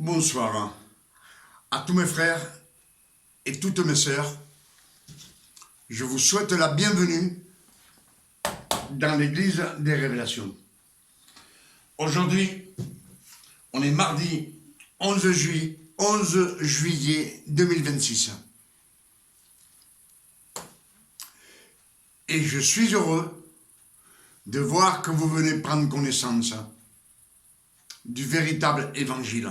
Bonsoir à tous mes frères et toutes mes sœurs. Je vous souhaite la bienvenue dans l'église des révélations. Aujourd'hui, on est mardi 11 juillet 2026. Et je suis heureux de voir que vous venez prendre connaissance du véritable évangile.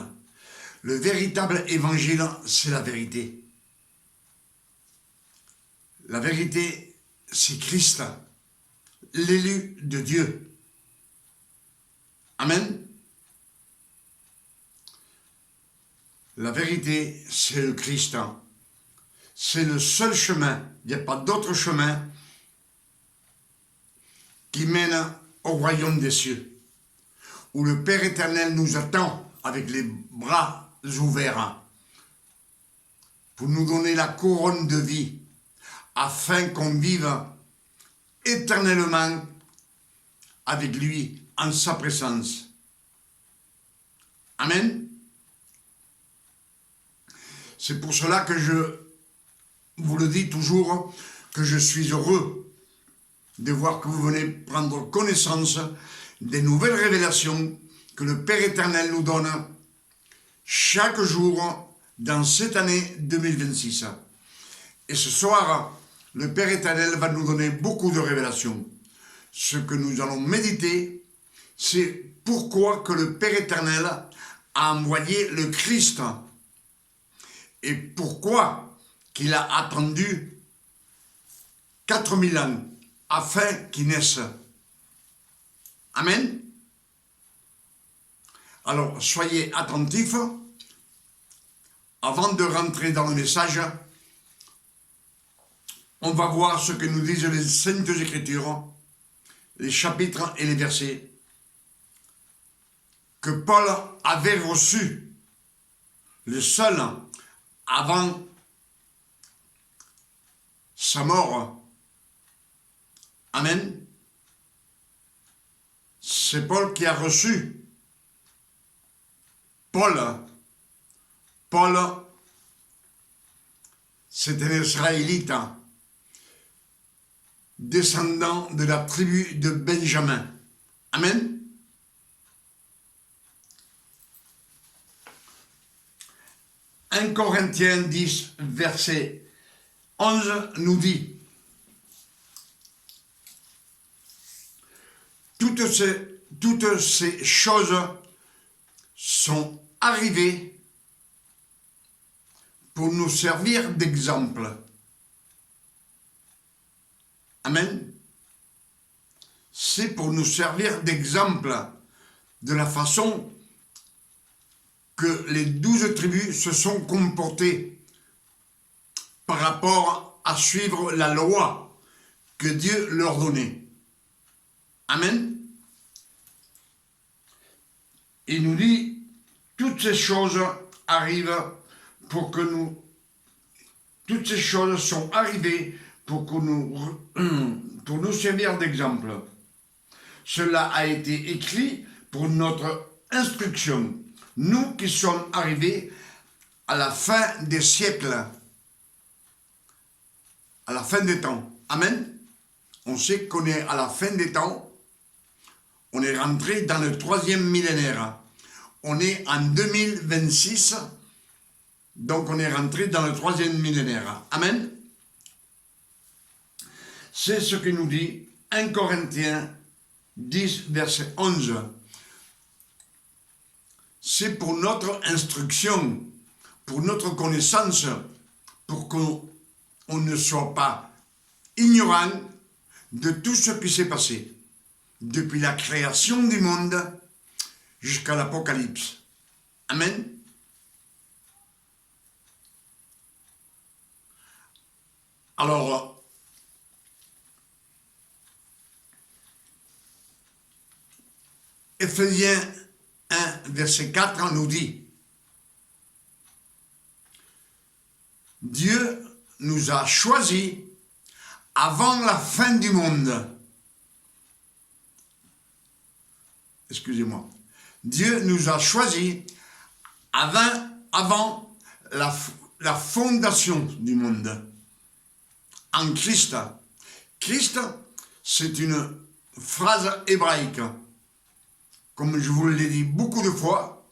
Le véritable évangile, c'est la vérité. La vérité, c'est Christ, l'élu de Dieu. Amen. La vérité, c'est le Christ. C'est le seul chemin. Il n'y a pas d'autre chemin qui mène au royaume des cieux, où le Père éternel nous attend avec les bras ouverts pour nous donner la couronne de vie, afin qu'on vive éternellement avec lui en sa présence. Amen. C'est pour cela que je vous le dis toujours, que je suis heureux de voir que vous venez prendre connaissance des nouvelles révélations que le Père éternel nous donne chaque jour dans cette année 2026. Et ce soir, le Père éternel va nous donner beaucoup de révélations. Ce que nous allons méditer, c'est pourquoi que le Père éternel a envoyé le Christ et pourquoi qu'il a attendu 4000 ans afin qu'il naisse. Amen. Alors, soyez attentifs. Avant de rentrer dans le message, on va voir ce que nous disent les Saintes Écritures, les chapitres et les versets, que Paul avait reçu, le seul avant sa mort. Amen. C'est Paul qui a reçu. Paul, c'est un Israélite, descendant de la tribu de Benjamin. Amen. « 1 Corinthiens 10, verset 11 nous dit « Toutes ces choses sont arrivées pour nous servir d'exemple. » Amen. C'est pour nous servir d'exemple de la façon que les 12 tribus se sont comportées par rapport à suivre la loi que Dieu leur donnait. Amen. Il nous dit, toutes ces choses arrivent pour que nous... Toutes ces choses sont arrivées pour nous servir d'exemple. Cela a été écrit pour notre instruction, nous qui sommes arrivés à la fin des siècles, à la fin des temps. Amen. On sait qu'on est à la fin des temps, on est rentré dans le 3e millénaire. On est en 2026, donc on est rentré dans le 3e millénaire. Amen. C'est ce que nous dit 1 Corinthiens 10, verset 11. C'est pour notre instruction, pour notre connaissance, pour qu'on ne soit pas ignorant de tout ce qui s'est passé, depuis la création du monde jusqu'à l'Apocalypse. Amen. Alors, Éphésiens 1, verset 4 nous dit « Dieu nous a choisis avant la fin du monde. » Excusez-moi. Dieu nous a choisis avant la fondation du monde. En Christ. Christ, c'est une phrase hébraïque. Comme je vous l'ai dit beaucoup de fois,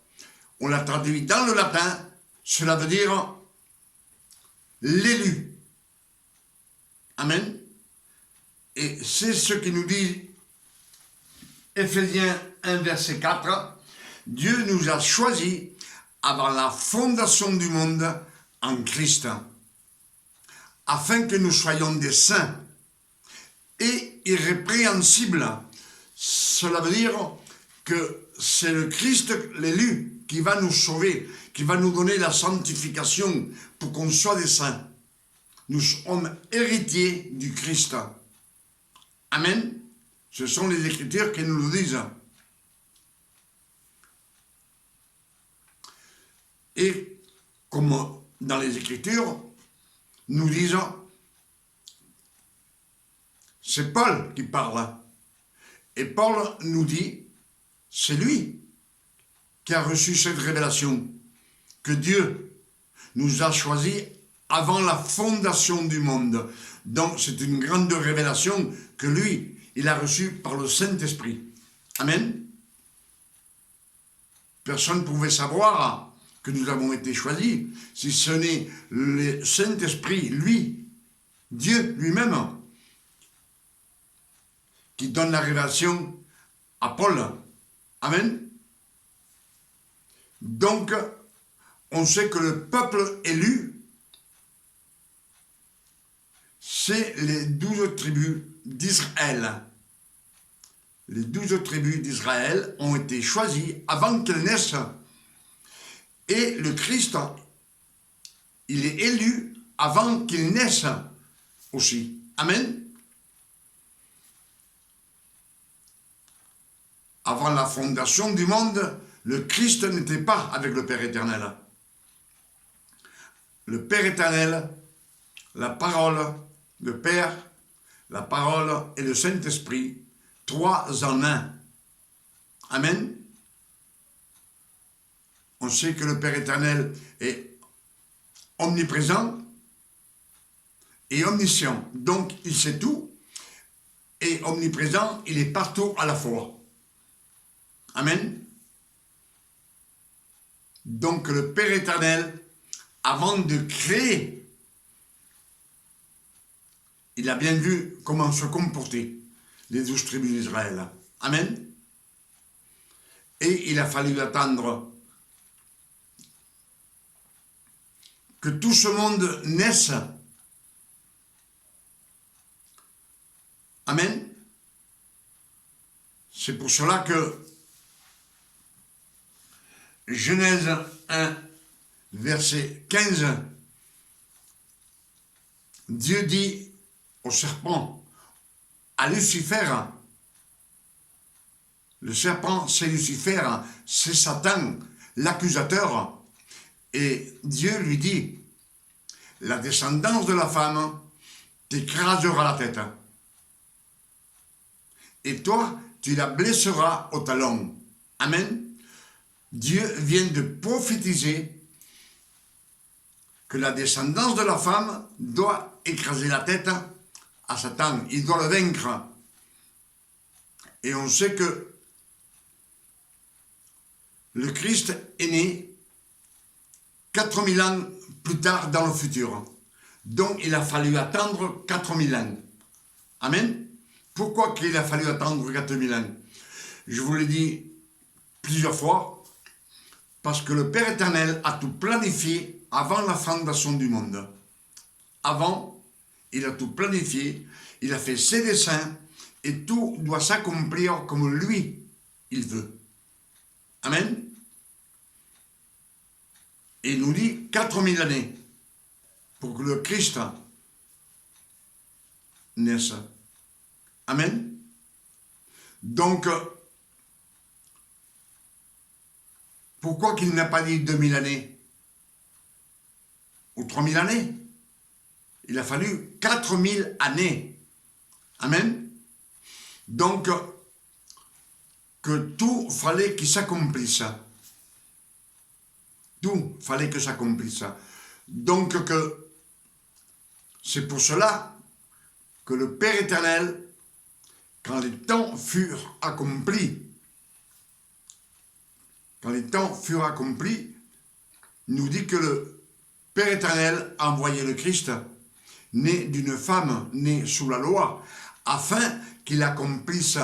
on l'a traduit dans le latin, cela veut dire l'élu. Amen. Et c'est ce qui nous dit Éphésiens 1, verset 4. Dieu nous a choisis avant la fondation du monde en Christ, afin que nous soyons des saints et irrépréhensibles. Cela veut dire que c'est le Christ, l'élu, qui va nous sauver, qui va nous donner la sanctification pour qu'on soit des saints. Nous sommes héritiers du Christ. Amen. Ce sont les Écritures qui nous le disent. Et comme dans les Écritures, nous disons, c'est Paul qui parle. Et Paul nous dit, c'est lui qui a reçu cette révélation, que Dieu nous a choisis avant la fondation du monde. Donc c'est une grande révélation que lui, il a reçue par le Saint-Esprit. Amen. Personne ne pouvait savoir que nous avons été choisis, si ce n'est le Saint-Esprit, lui, Dieu lui-même, qui donne la révélation à Paul. Amen. Donc, on sait que le peuple élu, c'est les 12 tribus d'Israël. Les 12 tribus d'Israël ont été choisies avant qu'elles naissent. Et le Christ, il est élu avant qu'il naisse aussi. Amen. Avant la fondation du monde, le Christ n'était pas avec le Père éternel. Le Père éternel, la parole, le Père, la parole et le Saint-Esprit, trois en un. Amen. On sait que le Père éternel est omniprésent et omniscient. Donc, il sait tout. Et omniprésent, il est partout à la fois. Amen. Donc, le Père éternel, avant de créer, il a bien vu comment se comporter les 12 tribus d'Israël. Amen. Et il a fallu attendre que tout ce monde naisse. Amen. C'est pour cela que Genèse 1, verset 15, Dieu dit au serpent, à Lucifer, le serpent c'est Lucifer, c'est Satan, l'accusateur, et Dieu lui dit, la descendance de la femme t'écrasera la tête. Et toi, tu la blesseras au talon. Amen. Dieu vient de prophétiser que la descendance de la femme doit écraser la tête à Satan. Il doit le vaincre. Et on sait que le Christ est né 4000 ans plus tard dans le futur. Donc il a fallu attendre 4000 ans. Amen. Pourquoi qu'il a fallu attendre 4000 ans? Je vous l'ai dit plusieurs fois, parce que le Père éternel a tout planifié avant la fondation du monde. Avant, il a tout planifié, il a fait ses desseins, et tout doit s'accomplir comme lui, il veut. Amen. Et il nous dit 4000 années pour que le Christ naisse. Amen. Donc, pourquoi qu'il n'a pas dit 2000 années ou 3000 années? Il a fallu 4000 années. Amen. Donc, que tout fallait qu'il s'accomplisse. Tout fallait que s'accomplisse. Donc c'est pour cela que le Père éternel, quand les temps furent accomplis, nous dit que le Père éternel a envoyé le Christ, né d'une femme née sous la loi, afin qu'il accomplisse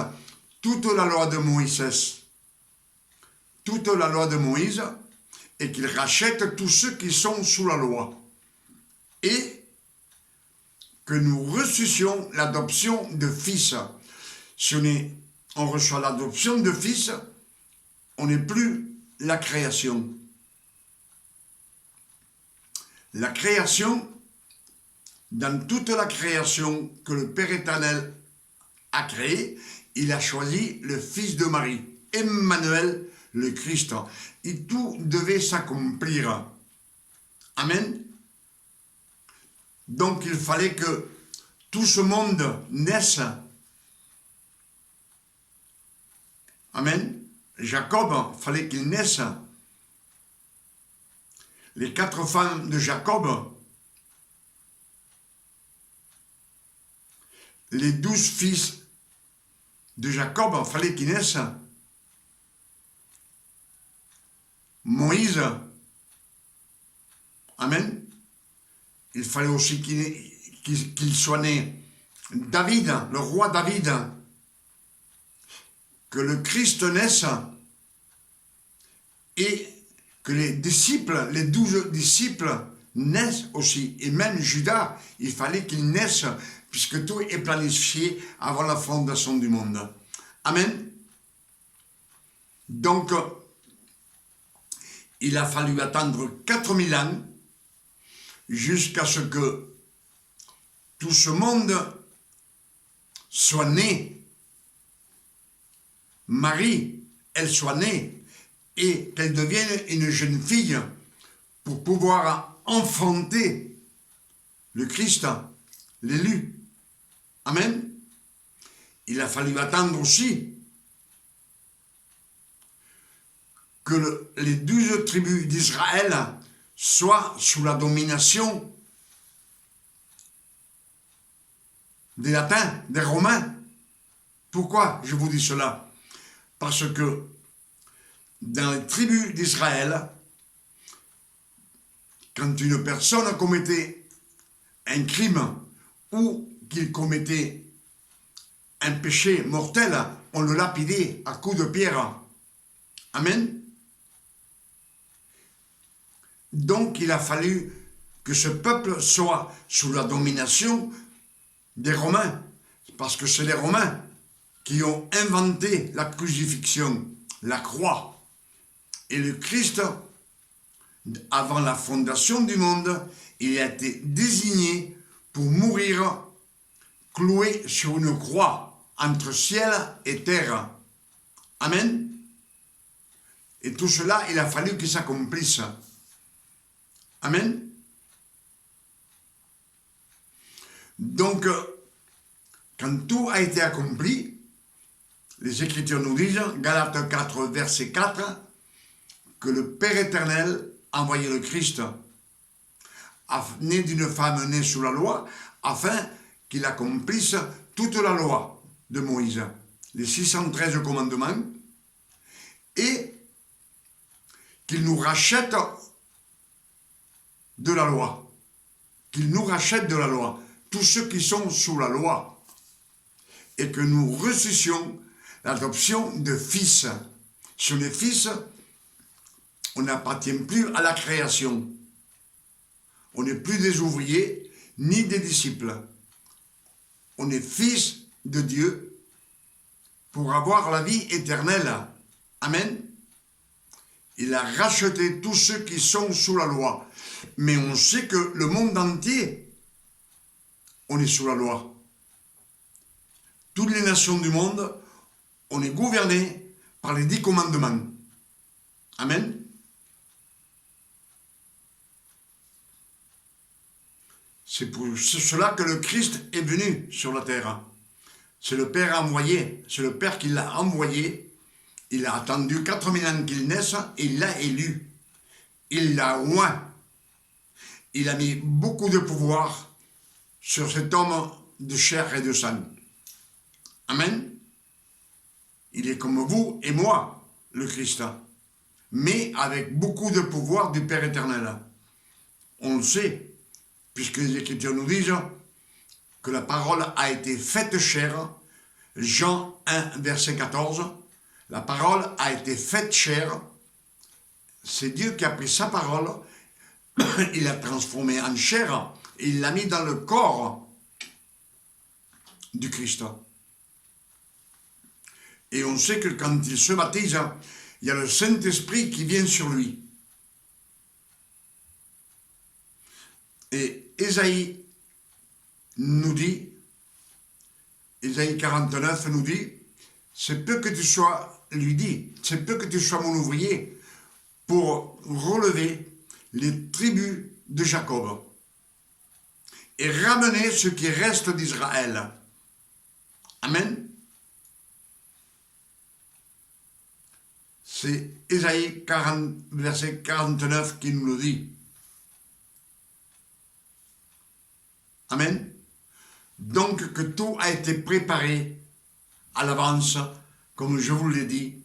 toute la loi de Moïse, et qu'il rachète tous ceux qui sont sous la loi, et que nous reçussions l'adoption de fils. Si on reçoit l'adoption de fils, on n'est plus la création. La création, dans toute la création que le Père éternel a créée, il a choisi le Fils de Marie, Emmanuel, le Christ. Et tout devait s'accomplir. Amen. Donc il fallait que tout ce monde naisse. Amen. Jacob, il fallait qu'il naisse. Les 4 femmes de Jacob, les 12 fils de Jacob, il fallait qu'ils naissent. Moïse, amen. Il fallait aussi qu'il soit né. David, le roi David, que le Christ naisse et que les 12 disciples naissent aussi. Et même Judas, il fallait qu'il naisse, puisque tout est planifié avant la fondation du monde. Amen. Donc, il a fallu attendre 4000 ans jusqu'à ce que tout ce monde soit né. Marie, elle soit née et qu'elle devienne une jeune fille pour pouvoir enfanter le Christ, l'élu. Amen. Il a fallu attendre aussi que les 12 tribus d'Israël soient sous la domination des Latins, des Romains. Pourquoi je vous dis cela? Parce que dans les tribus d'Israël, quand une personne commettait un crime ou qu'il commettait un péché mortel, on le lapidait à coups de pierre. Amen. Donc il a fallu que ce peuple soit sous la domination des Romains, parce que c'est les Romains qui ont inventé la crucifixion, la croix. Et le Christ, avant la fondation du monde, il a été désigné pour mourir cloué sur une croix entre ciel et terre. Amen. Et tout cela, il a fallu qu'il s'accomplisse. Amen. Donc, quand tout a été accompli, les Écritures nous disent, Galates 4, verset 4, que le Père éternel a envoyé le Christ, né d'une femme née sous la loi, afin qu'il accomplisse toute la loi de Moïse, les 613 commandements, et qu'il nous rachète de la loi. Qu'il nous rachète de la loi. Tous ceux qui sont sous la loi. Et que nous reçussions l'adoption de fils. Sur les fils, on n'appartient plus à la création. On n'est plus des ouvriers, ni des disciples. On est fils de Dieu pour avoir la vie éternelle. Amen. Il a racheté tous ceux qui sont sous la loi. Mais on sait que le monde entier, on est sous la loi. Toutes les nations du monde, on est gouverné par les 10 commandements. Amen. C'est pour cela que le Christ est venu sur la terre. C'est le Père envoyé, c'est le Père qui l'a envoyé. Il a attendu 4000 ans qu'il naisse et il l'a élu. il l'a oint. Il a mis beaucoup de pouvoir sur cet homme de chair et de sang. Amen. Il est comme vous et moi, le Christ, mais avec beaucoup de pouvoir du Père éternel. On le sait, puisque les Écritures nous disent que la parole a été faite chair. Jean 1, verset 14, la parole a été faite chair. C'est Dieu qui a pris sa parole, il l'a transformée en chair, et il l'a mis dans le corps du Christ. Et on sait que quand il se baptise, il y a le Saint-Esprit qui vient sur lui. Et Ésaïe nous dit, Ésaïe 49 nous dit, c'est peu que tu sois, lui dit, c'est peu que tu sois mon ouvrier pour relever les tribus de Jacob et ramener ce qui reste d'Israël. Amen. C'est Ésaïe 40, verset 49 qui nous le dit. Amen. Donc que tout a été préparé à l'avance, comme je vous l'ai dit.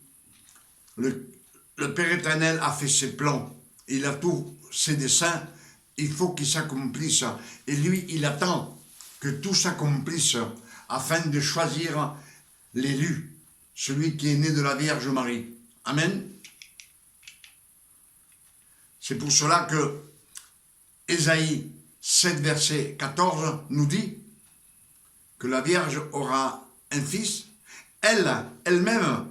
Le Père éternel a fait ses plans, il a tous ses desseins, il faut qu'il s'accomplisse. Et lui, il attend que tout s'accomplisse afin de choisir l'élu, celui qui est né de la Vierge Marie. Amen. C'est pour cela que Ésaïe 7, verset 14 nous dit que la Vierge aura un fils, elle-même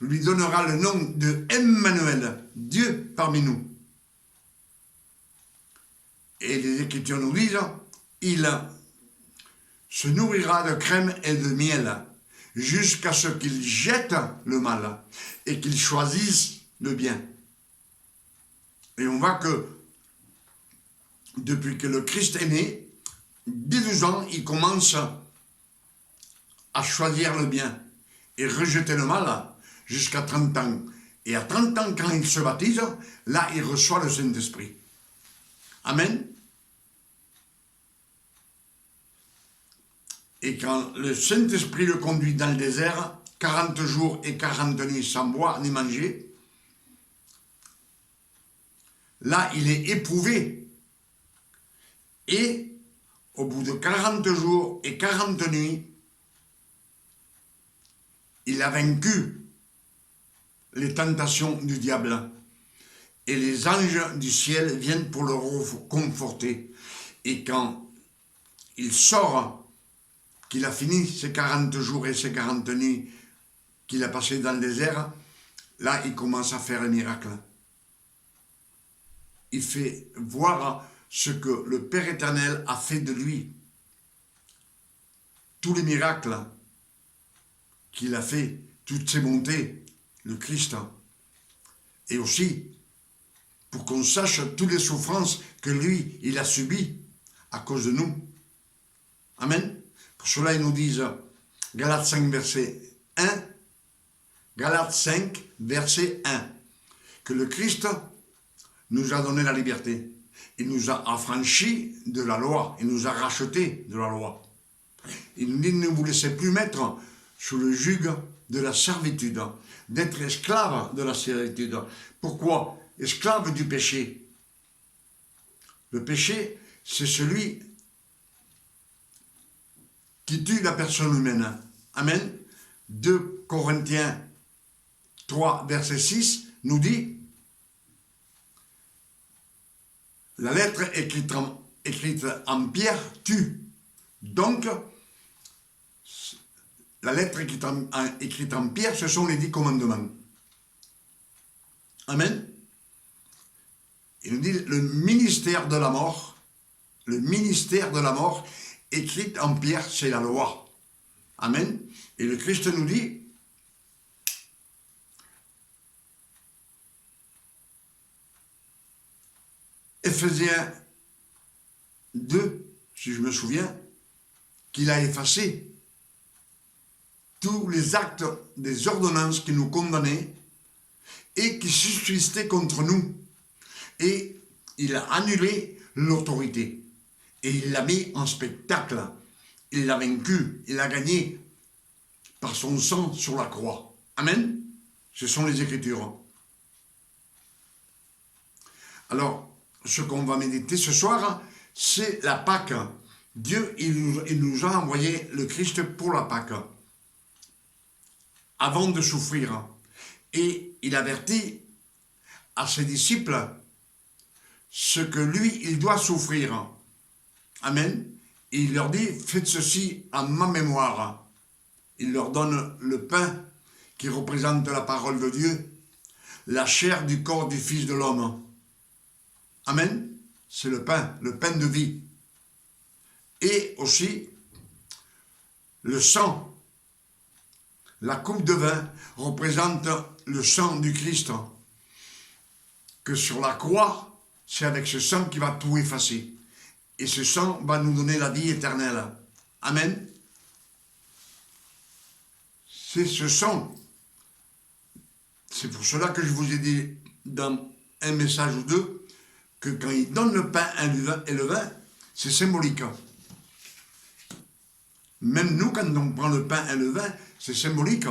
lui donnera le nom de Emmanuel, Dieu parmi nous. Et les Écritures nous disent, il se nourrira de crème et de miel, jusqu'à ce qu'il jette le mal et qu'il choisisse le bien. Et on voit que depuis que le Christ est né, dès 12 ans, il commence à choisir le bien et rejeter le mal jusqu'à 30 ans. Et à 30 ans, quand il se baptise, là, il reçoit le Saint-Esprit. Amen. Et quand le Saint-Esprit le conduit dans le désert, 40 jours et 40 nuits sans boire ni manger, là, il est éprouvé. Et au bout de 40 jours et 40 nuits, il a vaincu les tentations du diable. Et les anges du ciel viennent pour le conforter. Et quand il sort, qu'il a fini ses 40 jours et ses 40 nuits qu'il a passé dans le désert, là, il commence à faire un miracle. Il fait voir ce que le Père éternel a fait de lui. Tous les miracles qu'il a fait, toutes ses bontés, le Christ. Et aussi, pour qu'on sache toutes les souffrances que lui, il a subies à cause de nous. Amen. Pour cela, ils nous disent, Galates 5, verset 1, Galates 5, verset 1, que le Christ nous a donné la liberté. Il nous a affranchis de la loi, il nous a rachetés de la loi. Il nous dit, ne vous laissez plus mettre sous le joug de la servitude, d'être esclave de la servitude. Pourquoi? Esclave du péché. Le péché, c'est celui qui tue la personne humaine. Amen. 2 Corinthiens 3, verset 6 nous dit, la lettre écrite en pierre tue. Donc, la lettre écrite en pierre, ce sont les 10 commandements. Amen. Il nous dit le ministère de la mort, écrite en pierre, c'est la loi. Amen. Et le Christ nous dit, Éphésiens 2, si je me souviens, qu'il a effacé tous les actes des ordonnances qui nous condamnaient et qui subsistaient contre nous. et il a annulé l'autorité. Et il l'a mis en spectacle. Il l'a vaincu, il l'a gagné par son sang sur la croix. Amen. Ce sont les Écritures. Alors, ce qu'on va méditer ce soir, c'est la Pâque. Dieu, il nous a envoyé le Christ pour la Pâque, avant de souffrir. Et il avertit à ses disciples ce que lui, il doit souffrir. Amen. Et il leur dit, faites ceci en ma mémoire. Il leur donne le pain qui représente la parole de Dieu, la chair du corps du Fils de l'homme. Amen. C'est le pain de vie. Et aussi, le sang, la coupe de vin représente le sang du Christ. Que sur la croix, c'est avec ce sang qui va tout effacer. Et ce sang va nous donner la vie éternelle. Amen. C'est ce sang. C'est pour cela que je vous ai dit dans un message ou deux que quand il donne le pain et le vin, c'est symbolique. Même nous, quand on prend le pain et le vin, c'est symbolique.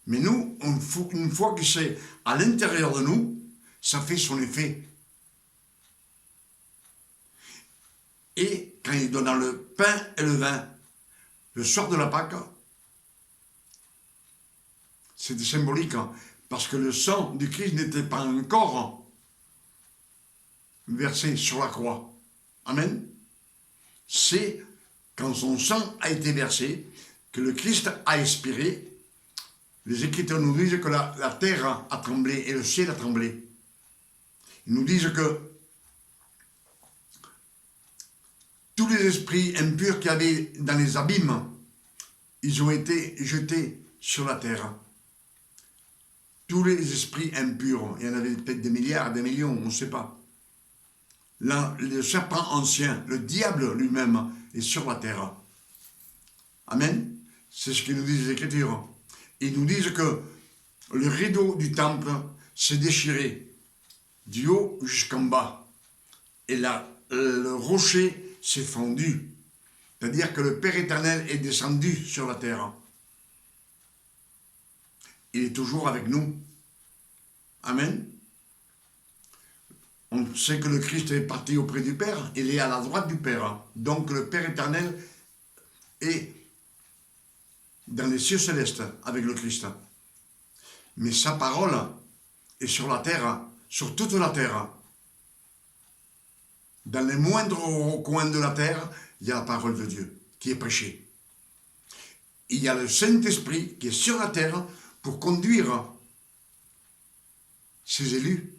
Mais nous, une fois que c'est à l'intérieur de nous, ça fait son effet. Et quand il donne le pain et le vin, le soir de la Pâque, c'est symbolique, parce que le sang du Christ n'était pas encore versé sur la croix. Amen. C'est quand son sang a été versé, que le Christ a expiré. Les Écritures nous disent que la terre a tremblé et le ciel a tremblé. Ils nous disent que tous les esprits impurs qu'il y avait dans les abîmes, ils ont été jetés sur la terre. Tous les esprits impurs, il y en avait peut-être des milliards, des millions, on ne sait pas. Là, le serpent ancien, le diable lui-même, est sur la terre. Amen. C'est ce que nous disent les Écritures. Ils nous disent que le rideau du temple s'est déchiré du haut jusqu'en bas. Et le rocher s'est fendu. C'est-à-dire que le Père éternel est descendu sur la terre. Il est toujours avec nous. Amen. On sait que le Christ est parti auprès du Père. Il est à la droite du Père. Donc le Père éternel est dans les cieux célestes avec le Christ. Mais sa parole est sur la terre, sur toute la terre. Dans les moindres coins de la terre, il y a la parole de Dieu qui est prêchée. Il y a le Saint-Esprit qui est sur la terre pour conduire ses élus.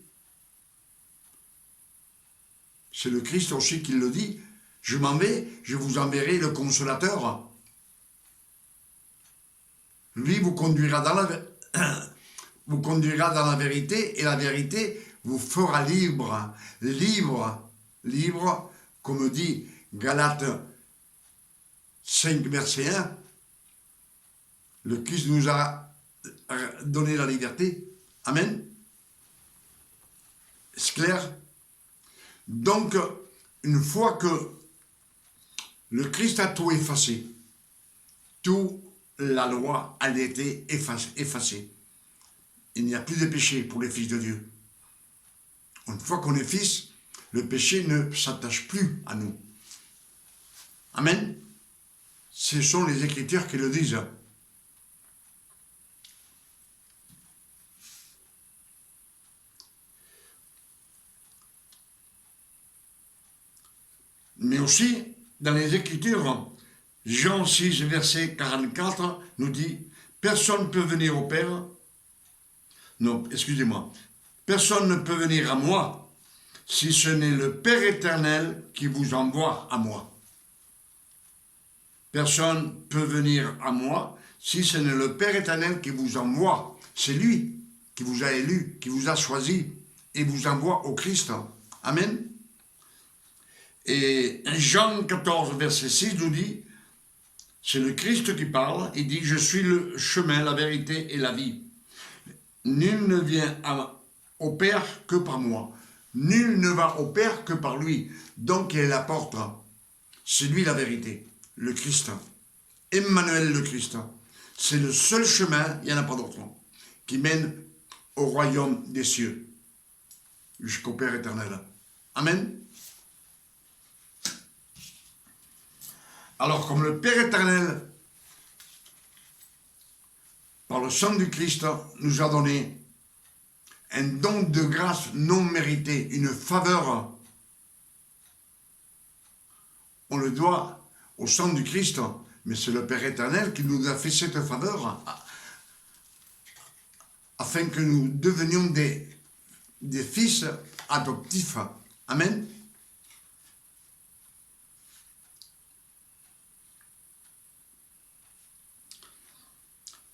C'est le Christ aussi qui le dit. Je m'en vais, je vous enverrai le Consolateur. Lui vous conduira dans la vérité, et la vérité vous fera libre. Libre, comme dit Galates 5, verset 1. Le Christ nous a donné la liberté. Amen. C'est clair? Donc, une fois que le Christ a tout effacé, toute la loi a été effacée. Il n'y a plus de péché pour les fils de Dieu. Une fois qu'on est fils, le péché ne s'attache plus à nous. Amen. Ce sont les Écritures qui le disent. Mais aussi, dans les Écritures, Jean 6, verset 44, nous dit « Personne ne peut venir au Père. » Non, excusez-moi. « Personne ne peut venir à moi si ce n'est le Père éternel qui vous envoie à moi. » Personne ne peut venir à moi si ce n'est le Père éternel qui vous envoie. C'est lui qui vous a élu, qui vous a choisi et vous envoie au Christ. Amen. Et Jean 14, verset 6 nous dit, c'est le Christ qui parle, il dit « Je suis le chemin, la vérité et la vie. Nul ne vient au Père que par moi. Nul ne va au Père que par lui. Donc il est la porte. C'est lui la vérité, le Christ. Emmanuel le Christ. C'est le seul chemin, il n'y en a pas d'autre, qui mène au royaume des cieux, jusqu'au Père éternel. Amen. Alors, comme le Père éternel, par le sang du Christ, nous a donné un don de grâce non mérité, une faveur, on le doit au sang du Christ, mais c'est le Père éternel qui nous a fait cette faveur afin que nous devenions des fils adoptifs. Amen.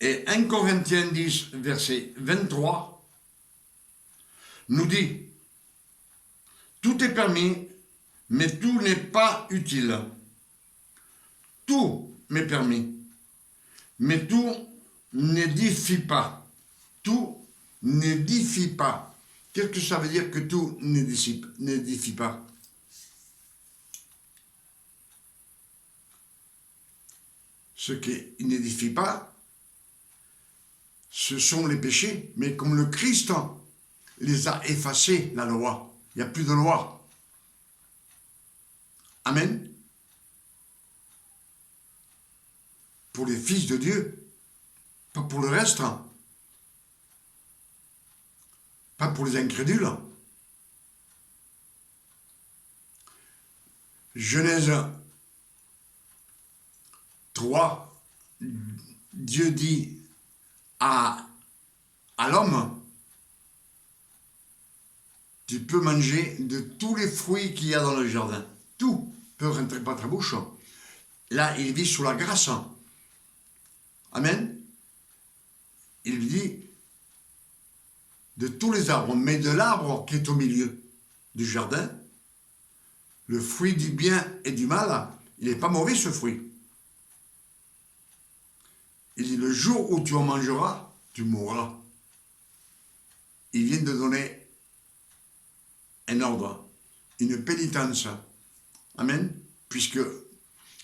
Et 1 Corinthiens 10, verset 23, nous dit, tout est permis, mais tout n'est pas utile. Tout m'est permis, mais tout n'édifie pas. Tout n'édifie pas. Qu'est-ce que ça veut dire que tout n'édifie pas? Ce qui n'édifie pas, ce sont les péchés, mais comme le Christ les a effacés, la loi, il n'y a plus de loi. Amen. Pour les fils de Dieu, pas pour le reste, pas pour les incrédules. Genèse 3, Dieu dit à l'homme, tu peux manger de tous les fruits qu'il y a dans le jardin. Tout peut rentrer par ta bouche. Là, il vit sous la grâce. Amen. Il dit de tous les arbres, mais de l'arbre qui est au milieu du jardin, le fruit du bien et du mal, il n'est pas mauvais ce fruit. Il dit le jour où tu en mangeras, tu mourras. Il vient de donner un ordre, une pénitence. Amen. Puisque,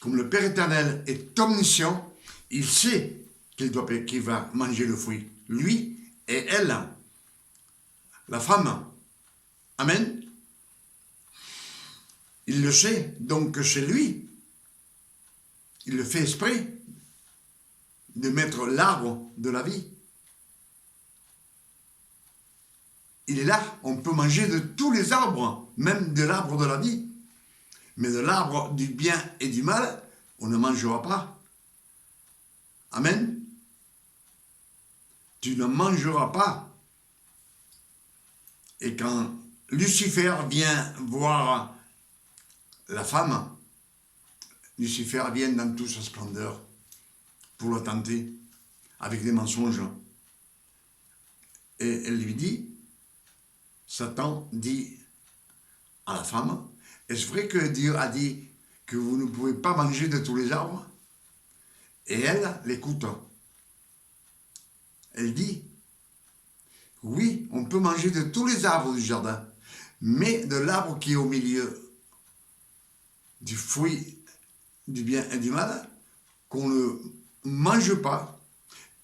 comme le Père éternel est omniscient, il sait qu'il va manger le fruit. Lui et elle, la femme. Amen. Il le sait, donc c'est lui. Il le fait exprès de mettre l'arbre de la vie. Il est là, on peut manger de tous les arbres, même de l'arbre de la vie. Mais de l'arbre du bien et du mal, on ne mangera pas. Amen. Tu ne mangeras pas. Et quand Lucifer vient voir la femme, Lucifer vient dans toute sa splendeur pour la tenter avec des mensonges. Et elle lui dit, Satan dit à la femme, est-ce vrai que Dieu a dit que vous ne pouvez pas manger de tous les arbres? Et elle l'écoute. Elle dit, oui, on peut manger de tous les arbres du jardin, mais de l'arbre qui est au milieu du fruit du bien et du mal, qu'on ne mange pas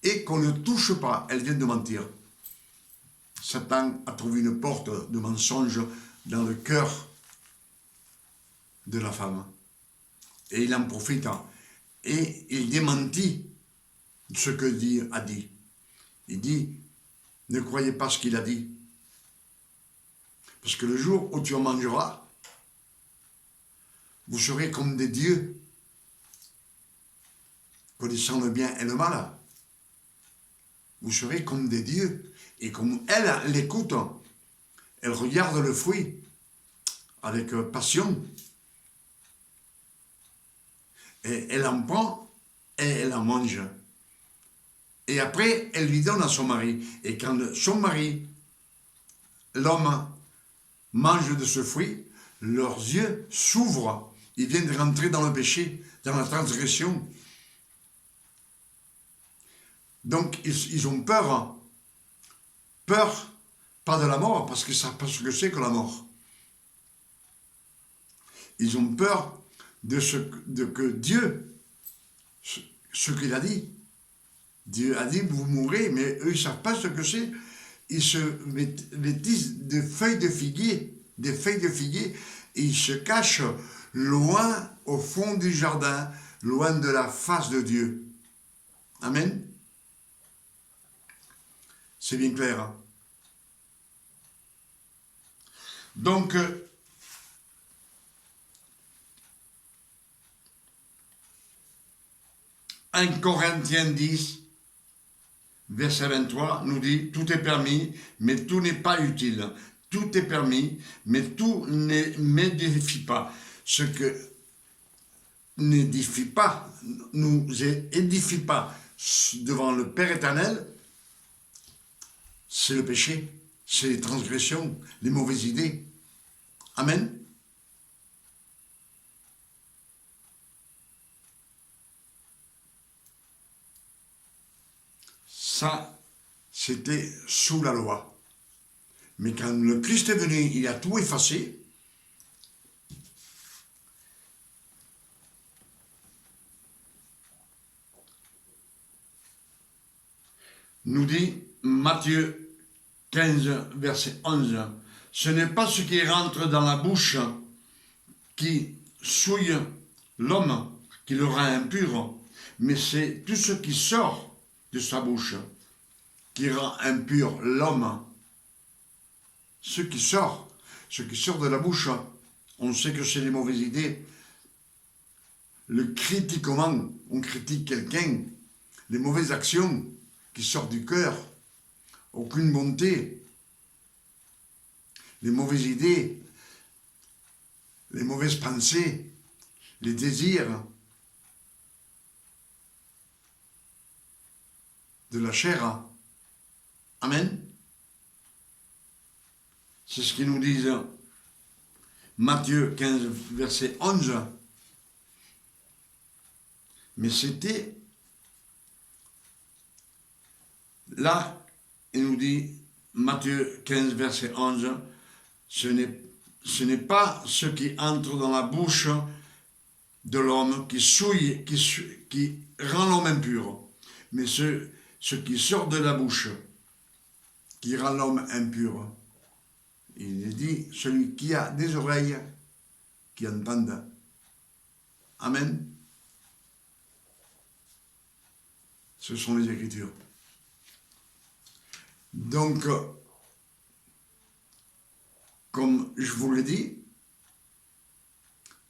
et qu'on ne touche pas. Elle vient de mentir. Satan a trouvé une porte de mensonge dans le cœur de la femme. Et il en profite. Et il démentit ce que Dieu a dit. Il dit, ne croyez pas ce qu'il a dit. Parce que le jour où tu en mangeras, vous serez comme des dieux, connaissant le bien et le mal. Vous serez comme des dieux. Et comme elle l'écoute, elle regarde le fruit avec passion. Et elle en prend et elle en mange. Et après, elle lui donne à son mari. Et quand son mari, l'homme, mange de ce fruit, leurs yeux s'ouvrent. Ils viennent rentrer dans le péché, dans la transgression. Donc, ils ont peur. Peur pas de la mort, parce qu'ils ne savent pas ce que c'est que la mort. Ils ont peur de que Dieu, ce qu'il a dit. Dieu a dit, vous mourrez, mais eux, ils ne savent pas ce que c'est. Ils se vêtissent de feuilles de figuier, des feuilles de figuier, et ils se cachent loin au fond du jardin, loin de la face de Dieu. Amen. C'est bien clair. Hein? Donc, 1 Corinthiens 10, verset 23, nous dit, tout est permis, mais tout n'est pas utile. Tout est permis, mais tout n'édifie pas. Ce que n'édifie pas, nous édifie pas devant le Père éternel, c'est le péché, c'est les transgressions, les mauvaises idées. Amen. Ça, c'était sous la loi. Mais quand le Christ est venu, il a tout effacé. Nous dit Matthieu 15, verset 11, « Ce n'est pas ce qui rentre dans la bouche qui souille l'homme, qui le rend impur, mais c'est tout ce qui sort de sa bouche qui rend impur l'homme. » Ce qui sort de la bouche, on sait que c'est les mauvaises idées. Le critiquement, on critique quelqu'un, les mauvaises actions qui sortent du cœur, aucune bonté, les mauvaises idées, les mauvaises pensées, les désirs de la chair. Amen. C'est ce qu'ils nous disent Matthieu 15, verset 11. Mais c'était là, il nous dit Matthieu 15, verset 11, ce n'est pas ce qui entre dans la bouche de l'homme qui souille, qui rend l'homme impur, mais ce qui sort de la bouche qui rend l'homme impur. Il est dit, celui qui a des oreilles, qui entende. Amen. Ce sont les Écritures. Donc, comme je vous l'ai dit,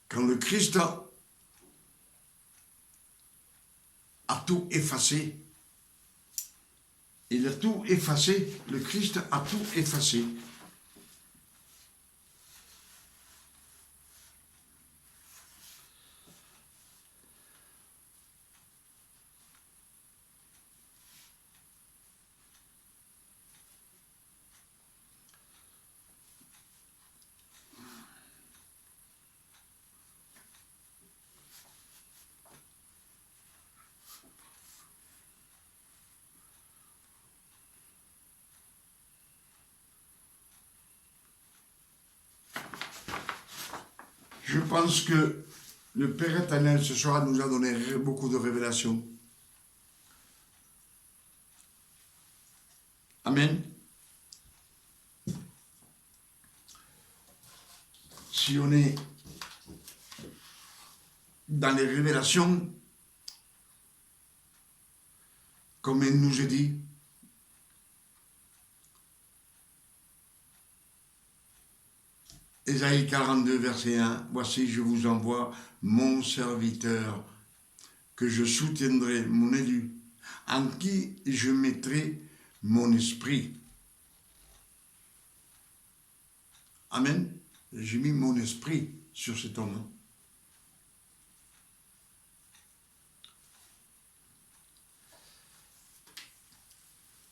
quand le Christ a tout effacé, il a tout effacé, le Christ a tout effacé. Je pense que le Père éternel ce soir nous a donné beaucoup de révélations. Amen. Si on est dans les révélations, comme il nous a dit, Ésaïe 42, verset 1, « Voici, je vous envoie mon serviteur, que je soutiendrai, mon élu, en qui je mettrai mon esprit. » Amen. J'ai mis mon esprit sur cet homme.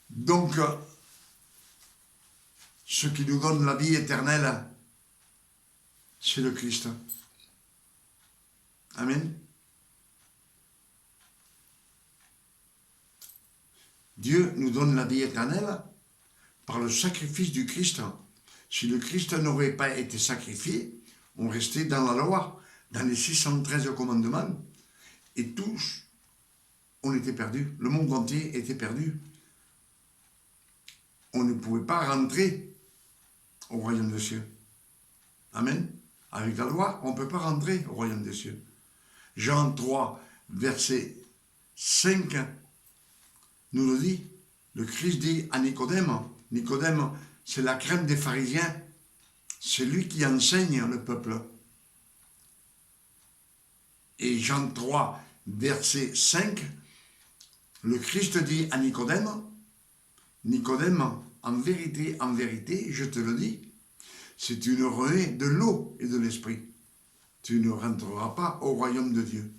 Donc, ce qui nous donne la vie éternelle, c'est le Christ. Amen. Dieu nous donne la vie éternelle par le sacrifice du Christ. Si le Christ n'aurait pas été sacrifié, on restait dans la loi, dans les 613 commandements, et tous, on était perdus. Le monde entier était perdu. On ne pouvait pas rentrer au royaume des cieux. Amen. Avec la loi, on ne peut pas rentrer au royaume des cieux. Jean 3, verset 5, nous le dit. Le Christ dit à Nicodème, Nicodème, c'est la crème des pharisiens, c'est lui qui enseigne le peuple. Et Jean 3, verset 5, le Christ dit à Nicodème, Nicodème, en vérité, je te le dis, si tu ne renais de l'eau et de l'esprit, tu ne rentreras pas au royaume de Dieu.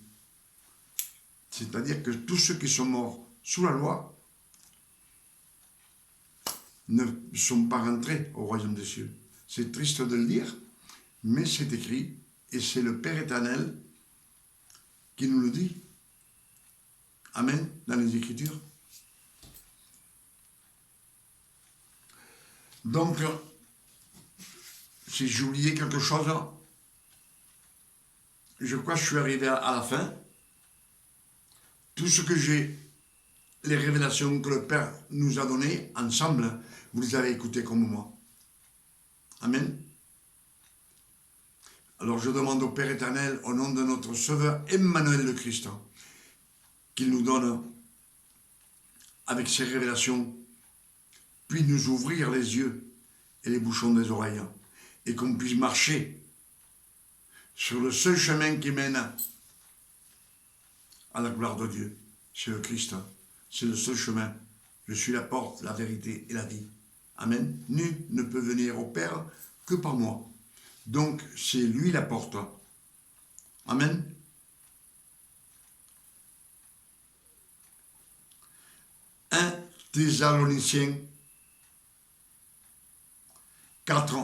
C'est-à-dire que tous ceux qui sont morts sous la loi ne sont pas rentrés au royaume des cieux. C'est triste de le dire, mais c'est écrit, et c'est le Père éternel qui nous le dit. Amen, dans les Écritures. Donc, si j'ai oublié quelque chose, je crois que je suis arrivé à la fin. Tout ce que j'ai, les révélations que le Père nous a données, ensemble, vous les avez écoutées comme moi. Amen. Alors je demande au Père éternel, au nom de notre Sauveur Emmanuel le Christ, qu'il nous donne, avec ses révélations, puis nous ouvrir les yeux et les bouchons des oreilles, et qu'on puisse marcher sur le seul chemin qui mène à la gloire de Dieu. C'est le Christ, c'est le seul chemin. Je suis la porte, la vérité et la vie. Amen. Nul ne peut venir au Père que par moi. Donc, c'est lui la porte. Amen. Un Thessaloniciens 4,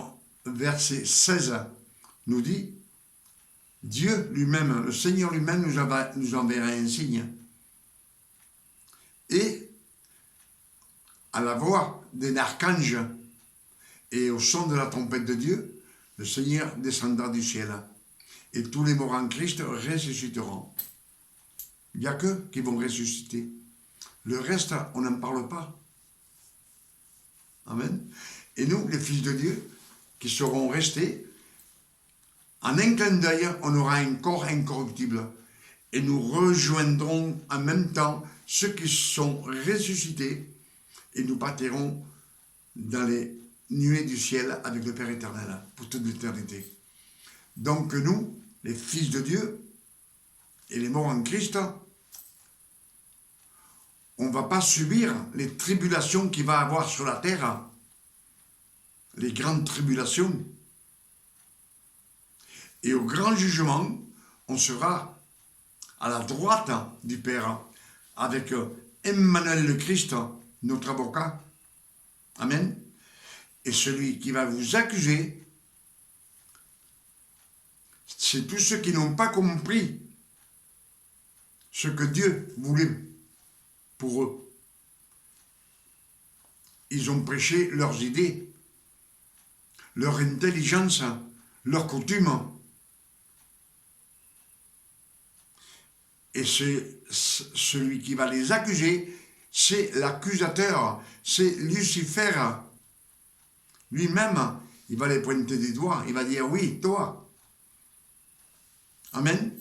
verset 16 nous dit, Dieu lui-même, le Seigneur lui-même nous enverra un signe. Et à la voix d'un archange et au son de la trompette de Dieu, le Seigneur descendra du ciel. Et tous les morts en Christ ressusciteront. Il n'y a qu'eux qui vont ressusciter. Le reste, on n'en parle pas. Amen. Et nous, les fils de Dieu, qui seront restés, en un clin d'œil, on aura un corps incorruptible. Et nous rejoindrons en même temps ceux qui sont ressuscités et nous partirons dans les nuées du ciel avec le Père éternel pour toute l'éternité. Donc nous, les fils de Dieu et les morts en Christ, on ne va pas subir les tribulations qu'il va y avoir sur la terre, les grandes tribulations. Et au grand jugement, on sera à la droite du Père, avec Emmanuel le Christ, notre avocat. Amen. Et celui qui va vous accuser, c'est tous ceux qui n'ont pas compris ce que Dieu voulait pour eux. Ils ont prêché leurs idées, leur intelligence, leurs coutumes. Et c'est celui qui va les accuser, c'est l'accusateur, c'est Lucifer. Lui-même, il va les pointer des doigts, il va dire oui, toi. Amen.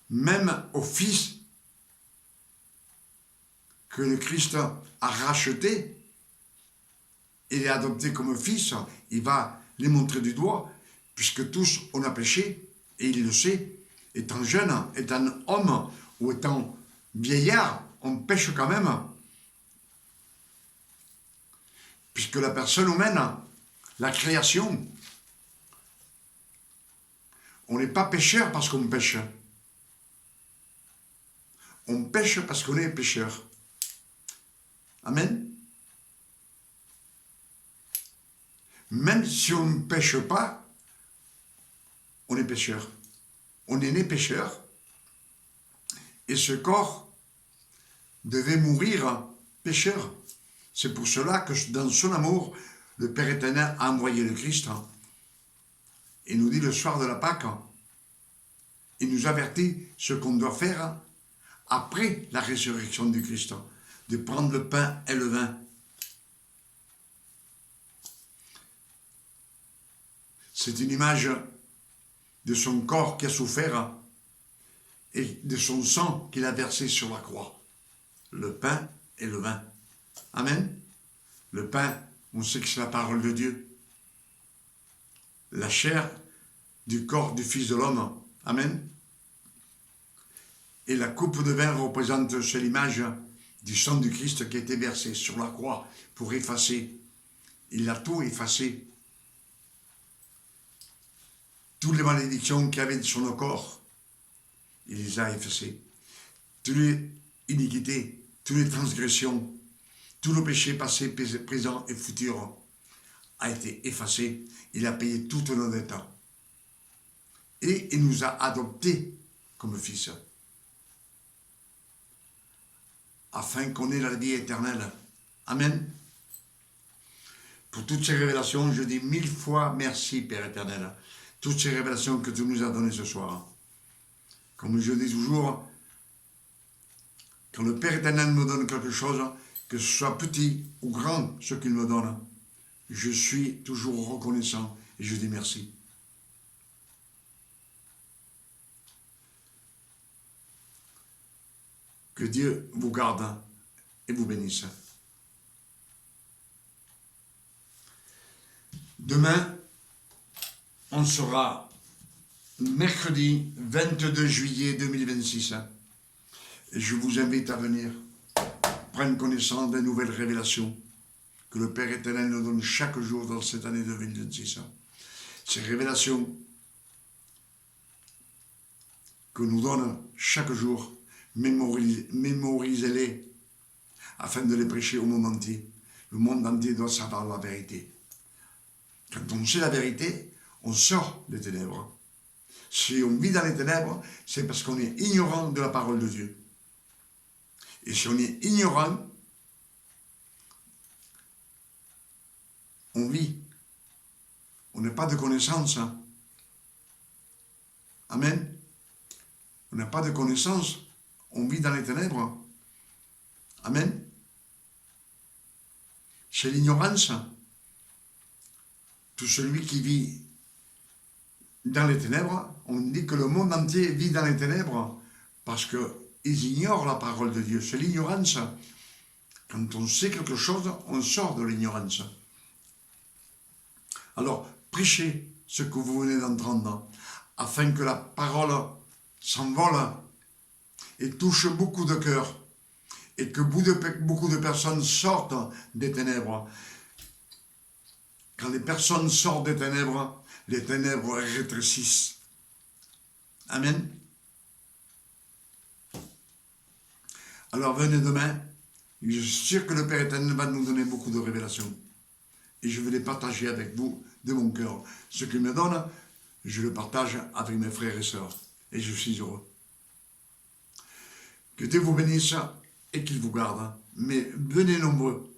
Même au Fils que le Christ a racheté et les adopté comme fils, il va les montrer du doigt, puisque tous on a péché, et il le sait, étant jeune, étant homme ou étant vieillard, on pêche quand même. Puisque la personne humaine, la création, on n'est pas pécheur parce qu'on pêche. On pêche parce qu'on est pécheur. Amen. Même si on ne pêche pas, on est pécheur. On est né pécheur. Et ce corps devait mourir pécheur. C'est pour cela que dans son amour, le Père éternel a envoyé le Christ. Il nous dit le soir de la Pâque, il nous avertit ce qu'on doit faire après la résurrection du Christ, de prendre le pain et le vin. C'est une image de son corps qui a souffert et de son sang qu'il a versé sur la croix. Le pain et le vin. Amen. Le pain, on sait que c'est la parole de Dieu. La chair du corps du Fils de l'homme. Amen. Et la coupe de vin représente, c'est l'image du sang du Christ qui a été versé sur la croix pour effacer. Il a tout effacé. Toutes les malédictions qu'il y avait sur nos corps, il les a effacées. Toutes les iniquités, toutes les transgressions, tout le péché passé, présent et futur a été effacé. Il a payé toutes nos dettes. Et il nous a adoptés comme fils. Afin qu'on ait la vie éternelle. Amen. Pour toutes ces révélations, je dis 1000 fois merci, Père éternel. Toutes ces révélations que tu nous as données ce soir. Comme je dis toujours, quand le Père éternel me donne quelque chose, que ce soit petit ou grand, ce qu'il me donne, je suis toujours reconnaissant et je dis merci. Que Dieu vous garde et vous bénisse. Demain, on sera mercredi 22 juillet 2026. Et je vous invite à venir prendre connaissance des nouvelles révélations que le Père éternel nous donne chaque jour dans cette année 2026. Ces révélations que nous donne chaque jour, mémorisez-les afin de les prêcher au monde entier. Le monde entier doit savoir la vérité. Quand on sait la vérité, on sort des ténèbres. Si on vit dans les ténèbres, c'est parce qu'on est ignorant de la parole de Dieu. Et si on est ignorant, on vit. On n'a pas de connaissance. Amen. On n'a pas de connaissance. On vit dans les ténèbres. Amen. C'est l'ignorance. Tout celui qui vit dans les ténèbres, on dit que le monde entier vit dans les ténèbres parce qu'ils ignorent la parole de Dieu. C'est l'ignorance. Quand on sait quelque chose, on sort de l'ignorance. Alors, prêchez ce que vous venez d'entendre, afin que la parole s'envole et touche beaucoup de cœurs, et que beaucoup de personnes sortent des ténèbres. Quand les personnes sortent des ténèbres, les ténèbres rétrécissent. Amen. Alors venez demain, je suis sûr que le Père éternel va nous donner beaucoup de révélations. Et je vais les partager avec vous de mon cœur. Ce qu'il me donne, je le partage avec mes frères et sœurs. Et je suis heureux. Que Dieu vous bénisse et qu'il vous garde. Mais venez nombreux.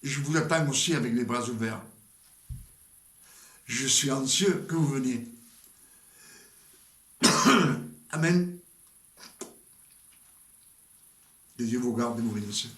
Je vous attends aussi avec les bras ouverts. Je suis anxieux que vous veniez. Amen. Que Dieu vous garde et vous bénisse.